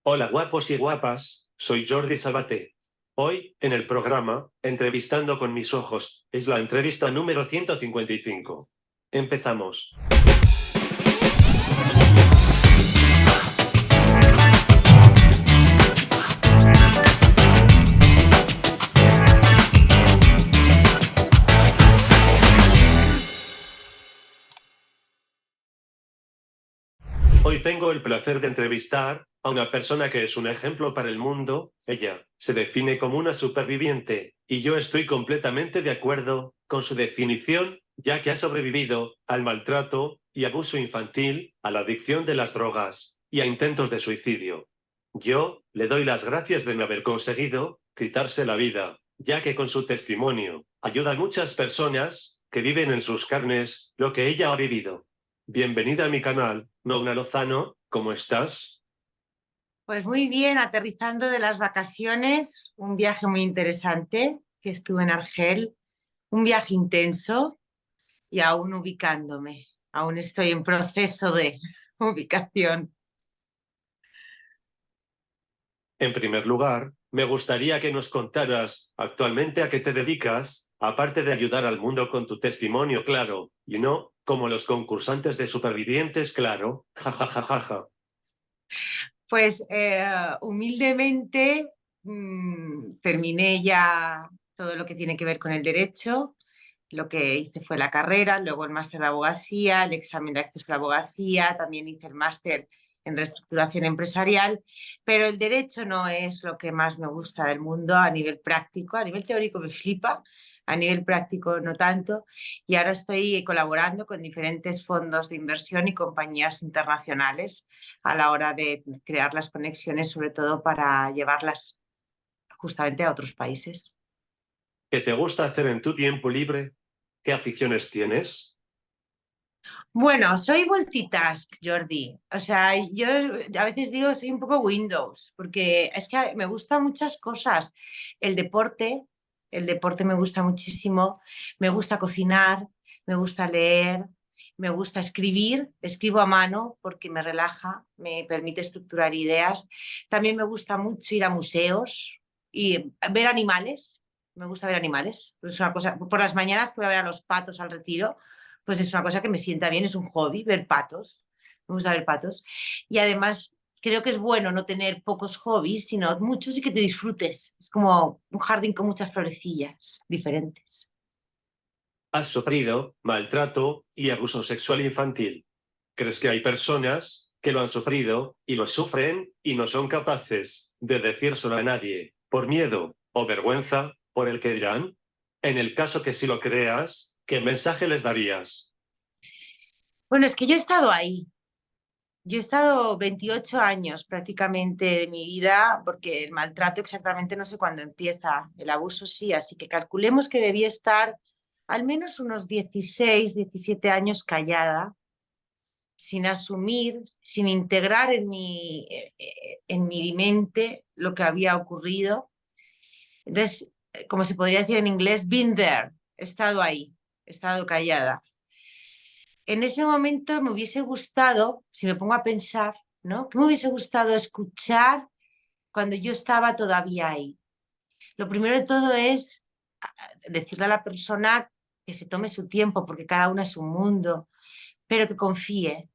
Hola guapos y guapas, soy Jordi Sabaté. Hoy, en el programa, Entrevistando con mis ojos, es la entrevista número 155. Empezamos. Hoy tengo el placer de entrevistar a una persona que es un ejemplo para el mundo. Ella se define como una superviviente, y yo estoy completamente de acuerdo con su definición, ya que ha sobrevivido al maltrato y abuso infantil, a la adicción de las drogas y a intentos de suicidio. Yo le doy las gracias de no haber conseguido quitarse la vida, ya que con su testimonio ayuda a muchas personas que viven en sus carnes lo que ella ha vivido. Bienvenida a mi canal, Nogna Lozano, ¿cómo estás? Pues muy bien, aterrizando de las vacaciones, un viaje muy interesante que estuve en Argel, un viaje intenso y aún ubicándome, aún estoy en proceso de ubicación. En primer lugar, me gustaría que nos contaras actualmente a qué te dedicas, aparte de ayudar al mundo con tu testimonio, claro, y no como los concursantes de supervivientes, claro, jajajajaja. Pues humildemente terminé ya todo lo que tiene que ver con el derecho. Lo que hice fue la carrera, luego el máster de abogacía, el examen de acceso a la abogacía, también hice el máster en reestructuración empresarial, pero el derecho no es lo que más me gusta del mundo a nivel práctico, a nivel teórico me flipa, a nivel práctico no tanto, y ahora estoy colaborando con diferentes fondos de inversión y compañías internacionales a la hora de crear las conexiones, sobre todo para llevarlas justamente a otros países. ¿Qué te gusta hacer en tu tiempo libre? ¿Qué aficiones tienes? Bueno, soy multitask, Jordi. O sea, yo a veces digo soy un poco Windows, porque es que me gustan muchas cosas. El deporte, el deporte me gusta muchísimo, me gusta cocinar, me gusta leer, me gusta escribir, escribo a mano porque me relaja, me permite estructurar ideas. También me gusta mucho ir a museos y ver animales. Me gusta ver animales. Es una cosa, por las mañanas que voy a ver a los patos al retiro, pues es una cosa que me sienta bien, es un hobby, ver patos, me gusta ver patos. Y además creo que es bueno no tener pocos hobbies, sino muchos y que te disfrutes. Es como un jardín con muchas florecillas diferentes. ¿Has sufrido maltrato y abuso sexual infantil? ¿Crees que hay personas que lo han sufrido y lo sufren y no son capaces de decírselo a nadie por miedo o vergüenza por el que dirán? En el caso que sí lo creas, ¿qué mensaje les darías? Bueno, es que yo he estado ahí. Yo he estado 28 años prácticamente de mi vida, porque el maltrato exactamente no sé cuándo empieza, el abuso sí, así que calculemos que debí estar al menos unos 16, 17 años callada, sin asumir, sin integrar en mi mente lo que había ocurrido. Entonces, como se podría decir en inglés, been there, he estado ahí, he estado callada. En ese momento me hubiese gustado, si me pongo a pensar, ¿no? ¿Qué me hubiese gustado escuchar cuando yo estaba todavía ahí? Lo primero de todo es decirle a la persona que se tome su tiempo, porque cada una es un mundo, pero que confíe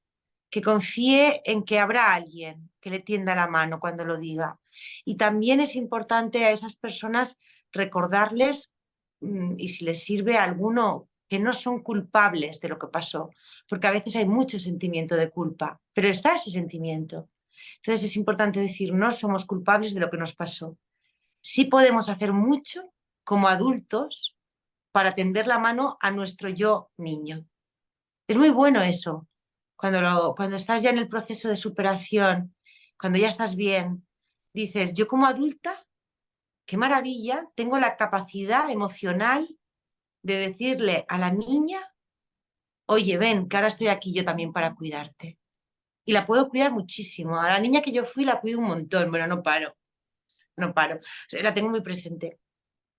en que habrá alguien que le tienda la mano cuando lo diga. Y también es importante a esas personas recordarles, y si les sirve a alguno, que no son culpables de lo que pasó, porque a veces hay mucho sentimiento de culpa, pero está ese sentimiento. Entonces es importante decir, no somos culpables de lo que nos pasó. Sí podemos hacer mucho como adultos para tender la mano a nuestro yo niño. Es muy bueno eso, cuando estás ya en el proceso de superación, cuando ya estás bien, dices, yo como adulta, qué maravilla, tengo la capacidad emocional de decirle a la niña, oye, ven, que ahora estoy aquí yo también para cuidarte. Y la puedo cuidar muchísimo. A la niña que yo fui la cuido un montón, bueno, no paro, no paro. O sea, la tengo muy presente.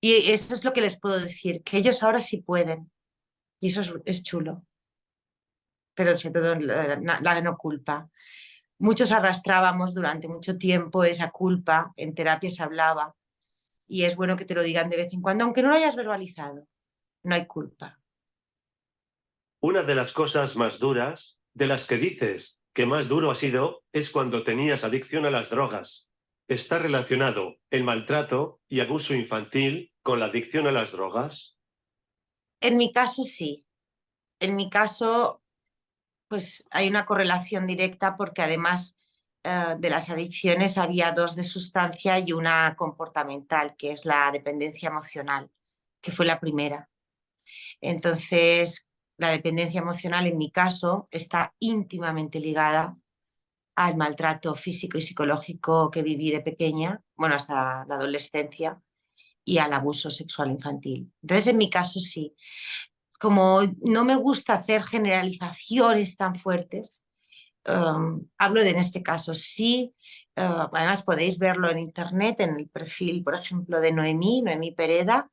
Y eso es lo que les puedo decir, que ellos ahora sí pueden. Y eso es chulo, pero sobre todo la de no culpa. muchos arrastrábamos durante mucho tiempo esa culpa, en terapia se hablaba, y es bueno que te lo digan de vez en cuando, aunque no lo hayas verbalizado, no hay culpa. Una de las cosas más duras, de las que dices que más duro ha sido, es cuando tenías adicción a las drogas. ¿Está relacionado el maltrato y abuso infantil con la adicción a las drogas? En mi caso sí, en mi caso pues hay una correlación directa porque además de las adicciones había dos de sustancia y una comportamental, que es la dependencia emocional, que fue la primera. Entonces, la dependencia emocional en mi caso está íntimamente ligada al maltrato físico y psicológico que viví de pequeña, bueno, hasta la adolescencia, y al abuso sexual infantil. Entonces, en mi caso sí. Como no me gusta hacer generalizaciones tan fuertes, hablo de en este caso sí. Además podéis verlo en internet, en el perfil, por ejemplo, de Noemí Pereda.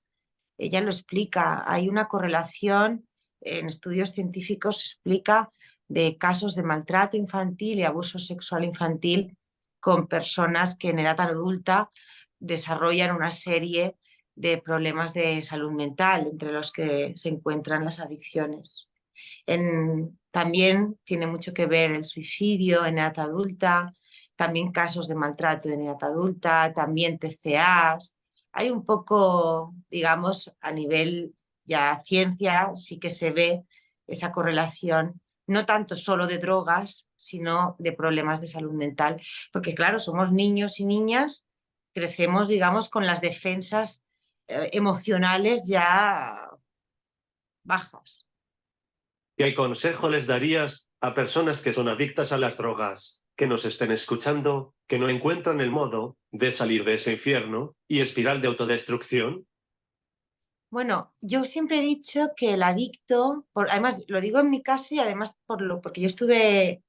Ella lo explica. Hay una correlación en estudios científicos, se explica de casos de maltrato infantil y abuso sexual infantil con personas que en edad adulta desarrollan una serie de problemas de salud mental, entre los que se encuentran las adicciones. También tiene mucho que ver el suicidio en edad adulta, también casos de maltrato en edad adulta, también TCAs. Hay un poco, digamos, a nivel ya ciencia, sí que se ve esa correlación, no tanto solo de drogas, sino de problemas de salud mental, porque claro, somos niños y niñas, crecemos, digamos, con las defensas emocionales ya bajas. ¿Qué consejo les darías a personas que son adictas a las drogas, que nos estén escuchando, que no encuentran el modo de salir de ese infierno y espiral de autodestrucción? Bueno, yo siempre he dicho que el adicto, además lo digo en mi caso y además porque yo estuve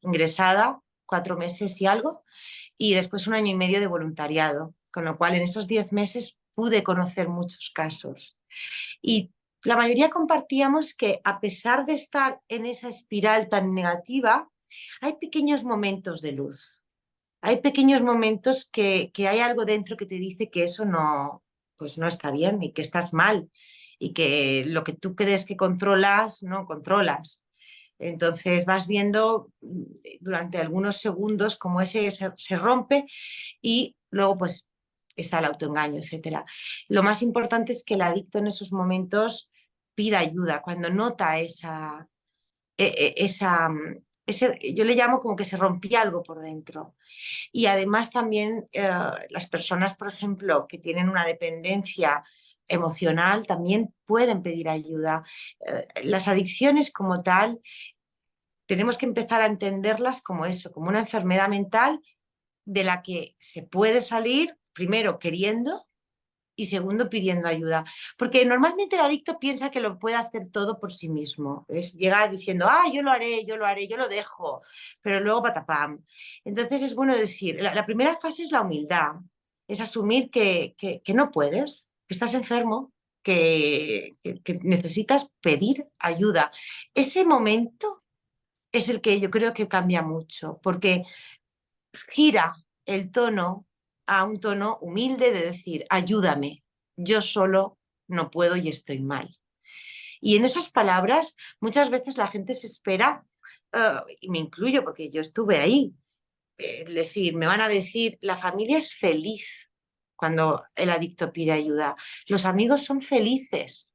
ingresada 4 meses y algo y después 1 año y medio de voluntariado, con lo cual en esos 10 meses pude conocer muchos casos. Y la mayoría compartíamos que a pesar de estar en esa espiral tan negativa, hay pequeños momentos de luz. Hay pequeños momentos que hay algo dentro que te dice que eso no, pues no está bien y que estás mal y que lo que tú crees que controlas, no controlas. Entonces vas viendo durante algunos segundos cómo ese se rompe y luego pues está el autoengaño, etcétera. Lo más importante es que el adicto en esos momentos pida ayuda cuando nota esa yo le llamo como que se rompía algo por dentro. Y además también las personas, por ejemplo, que tienen una dependencia emocional, también pueden pedir ayuda. Las adicciones como tal, tenemos que empezar a entenderlas como eso, como una enfermedad mental de la que se puede salir, primero queriendo y segundo pidiendo ayuda. Porque normalmente el adicto piensa que lo puede hacer todo por sí mismo. Es llegar diciendo, ah, yo lo haré, yo lo haré, yo lo dejo, pero luego patapam. Entonces es bueno decir, la primera fase es la humildad, es asumir que no puedes, que estás enfermo, que necesitas pedir ayuda. Ese momento es el que yo creo que cambia mucho, porque gira el tono a un tono humilde de decir, ayúdame, yo solo no puedo y estoy mal. Y en esas palabras muchas veces la gente se espera, y me incluyo porque yo estuve ahí, es decir, me van a decir, la familia es feliz cuando el adicto pide ayuda, los amigos son felices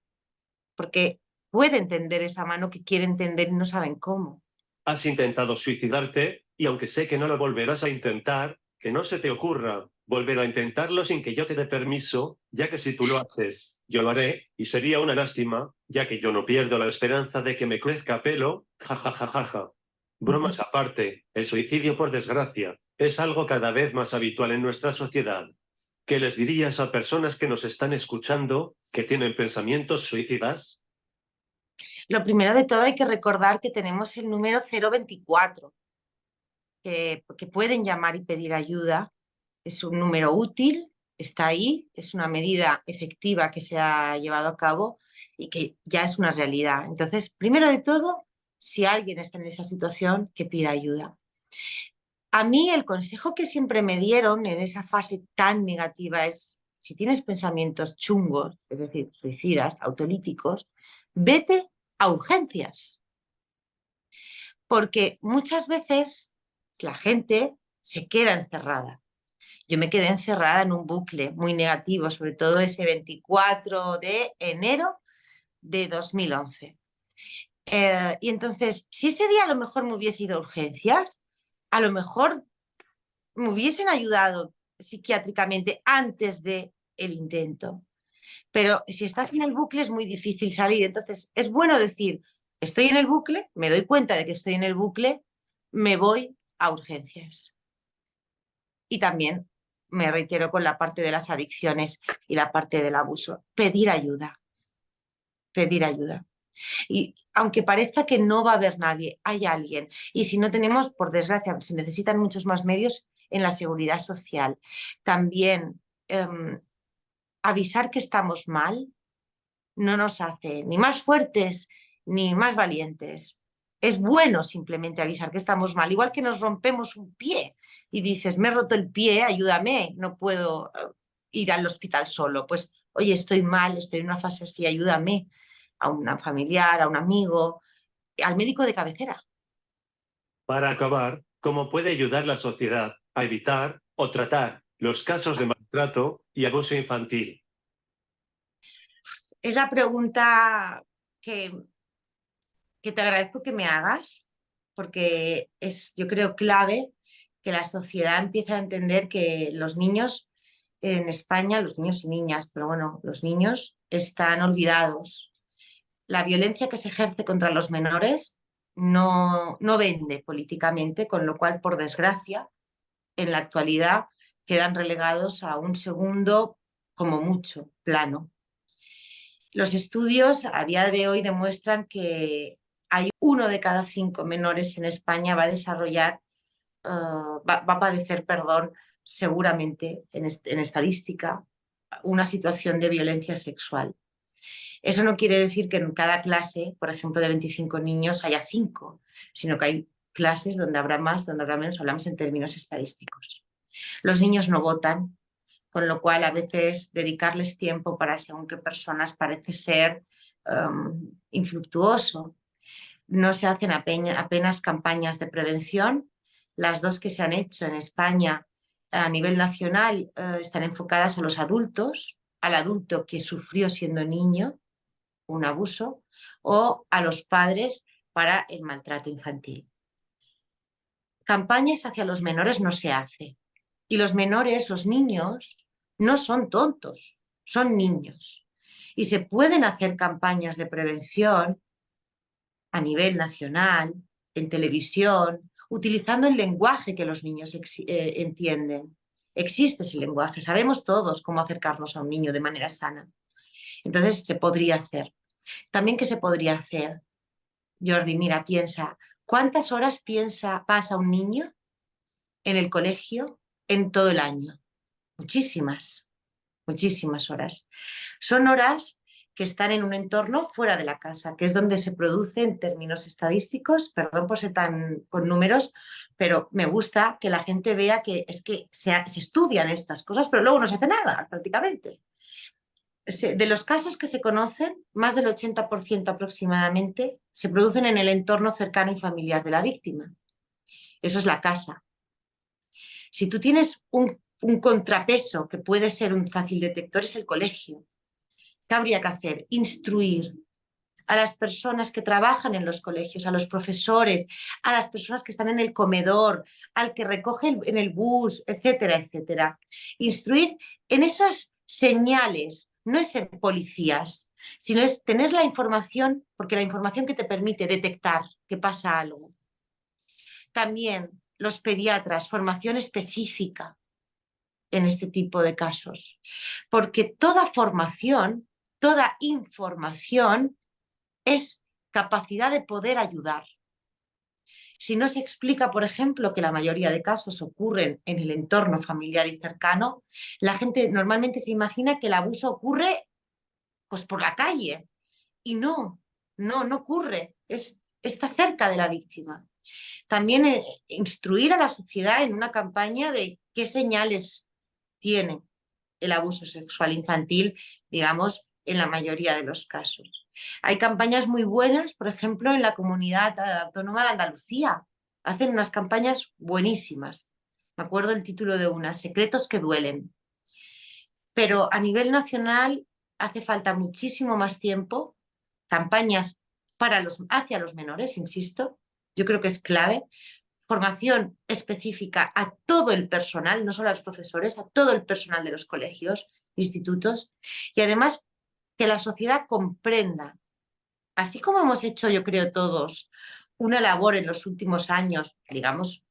porque pueden tender esa mano que quieren tender y no saben cómo. Has intentado suicidarte y aunque sé que no lo volverás a intentar, que no se te ocurra volver a intentarlo sin que yo te dé permiso, ya que si tú lo haces, yo lo haré y sería una lástima, ya que yo no pierdo la esperanza de que me crezca pelo, jajajajaja. Bromas aparte, el suicidio, por desgracia, es algo cada vez más habitual en nuestra sociedad. ¿Qué les dirías a personas que nos están escuchando que tienen pensamientos suicidas? Lo primero de todo hay que recordar que tenemos el número 024, que pueden llamar y pedir ayuda. Es un número útil, está ahí, es una medida efectiva que se ha llevado a cabo y que ya es una realidad. Entonces, primero de todo, si alguien está en esa situación, que pida ayuda. A mí el consejo que siempre me dieron en esa fase tan negativa es, si tienes pensamientos chungos, es decir, suicidas, autolíticos, vete a urgencias, porque muchas veces la gente se queda encerrada. Yo me quedé encerrada en un bucle muy negativo, sobre todo ese 24 de enero de 2011. Y entonces, si ese día a lo mejor me hubiese ido a urgencias, a lo mejor me hubiesen ayudado psiquiátricamente antes de el intento. Pero si estás en el bucle es muy difícil salir. Entonces, es bueno decir, estoy en el bucle, me doy cuenta de que estoy en el bucle, me voy a urgencias. Y también me reitero con la parte de las adicciones y la parte del abuso. Pedir ayuda. Pedir ayuda. Y aunque parezca que no va a haber nadie, hay alguien. Y si no tenemos, por desgracia, se necesitan muchos más medios en la seguridad social. También avisar que estamos mal no nos hace ni más fuertes ni más valientes. Es bueno simplemente avisar que estamos mal, igual que nos rompemos un pie y dices, me he roto el pie, ayúdame, no puedo ir al hospital solo. Pues, oye, estoy mal, estoy en una fase así, ayúdame a una familiar, a un amigo, al médico de cabecera. Para acabar, ¿cómo puede ayudar la sociedad a evitar o tratar los casos de maltrato y abuso infantil? Es la pregunta que te agradezco que me hagas, porque es, yo creo, clave que la sociedad empiece a entender que los niños en España, los niños y niñas, pero bueno, los niños están olvidados. La violencia que se ejerce contra los menores no vende políticamente, con lo cual, por desgracia, en la actualidad quedan relegados a un segundo, como mucho, plano. Los estudios a día de hoy demuestran que hay 1 de cada 5 menores en España va a desarrollar, va a padecer, perdón, seguramente en estadística, una situación de violencia sexual. Eso no quiere decir que en cada clase, por ejemplo, de 25 niños haya 5, sino que hay clases donde habrá más, donde habrá menos, hablamos en términos estadísticos. Los niños no votan, con lo cual a veces dedicarles tiempo para según qué personas parece ser infructuoso. No se hacen apenas campañas de prevención. Las 2 que se han hecho en España a nivel nacional están enfocadas a los adultos, al adulto que sufrió siendo niño un abuso, o a los padres para el maltrato infantil. Campañas hacia los menores no se hace. Y los menores, los niños, no son tontos, son niños. Y se pueden hacer campañas de prevención a nivel nacional, en televisión, utilizando el lenguaje que los niños entienden. Existe ese lenguaje, sabemos todos cómo acercarnos a un niño de manera sana. Entonces se podría hacer. También, ¿qué se podría hacer? Jordi, mira, piensa, ¿cuántas horas pasa un niño en el colegio en todo el año? Muchísimas, muchísimas horas. Son horas que están en un entorno fuera de la casa, que es donde se produce en términos estadísticos, perdón por ser tan con números, pero me gusta que la gente vea que es que se estudian estas cosas, pero luego no se hace nada prácticamente. De los casos que se conocen, más del 80% aproximadamente se producen en el entorno cercano y familiar de la víctima. Eso es la casa. Si tú tienes un contrapeso que puede ser un fácil detector, es el colegio. ¿Qué habría que hacer? Instruir a las personas que trabajan en los colegios, a los profesores, a las personas que están en el comedor, al que recoge en el bus, etcétera, etcétera. Instruir en esas señales, no es ser policías, sino es tener la información, porque la información que te permite detectar que pasa algo. También los pediatras, formación específica en este tipo de casos, porque toda formación, toda información es capacidad de poder ayudar. Si no se explica, por ejemplo, que la mayoría de casos ocurren en el entorno familiar y cercano, la gente normalmente se imagina que el abuso ocurre pues por la calle. Y no ocurre. Es está cerca de la víctima. También instruir a la sociedad en una campaña de qué señales tiene el abuso sexual infantil, digamos, en la mayoría de los casos. Hay campañas muy buenas, por ejemplo, en la comunidad autónoma de Andalucía. Hacen unas campañas buenísimas. Me acuerdo el título de una, Secretos que duelen. Pero a nivel nacional hace falta muchísimo más tiempo, campañas hacia los menores, insisto, yo creo que es clave, formación específica a todo el personal, no solo a los profesores, a todo el personal de los colegios, institutos, y además que la sociedad comprenda, así como hemos hecho, yo creo, todos, una labor en los últimos años, digamos,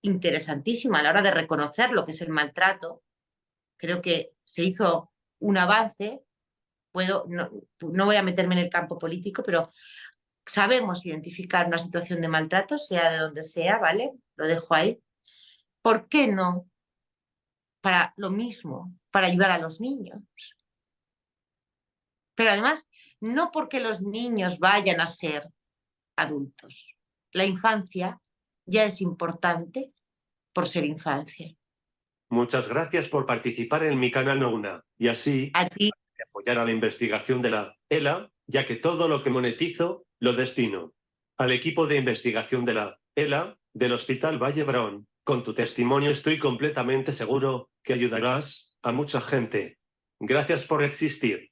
interesantísima a la hora de reconocer lo que es el maltrato. Creo que se hizo un avance, no voy a meterme en el campo político, pero sabemos identificar una situación de maltrato, sea de donde sea, ¿vale? Lo dejo ahí. ¿Por qué no para lo mismo, para ayudar a los niños? Pero además, no porque los niños vayan a ser adultos. La infancia ya es importante por ser infancia. Muchas gracias por participar en mi canal Nouna y así A ti, apoyar a la investigación de la ELA, ya que todo lo que monetizo lo destino al equipo de investigación de la ELA del Hospital Vall-d'Hebron. Con tu testimonio estoy completamente seguro que ayudarás a mucha gente. Gracias por existir.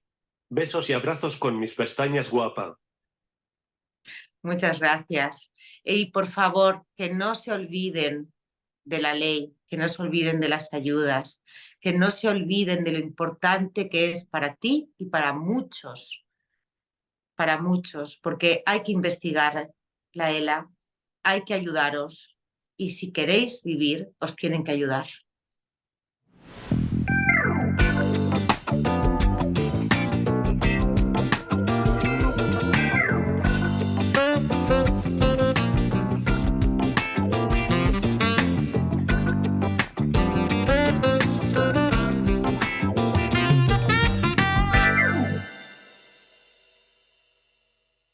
Besos y abrazos con mis pestañas guapa. muchas gracias. Y por favor, que no se olviden de la ley, que no se olviden de las ayudas, que no se olviden de lo importante que es para ti y para muchos, porque hay que investigar la ELA, hay que ayudaros y si queréis vivir, os tienen que ayudar.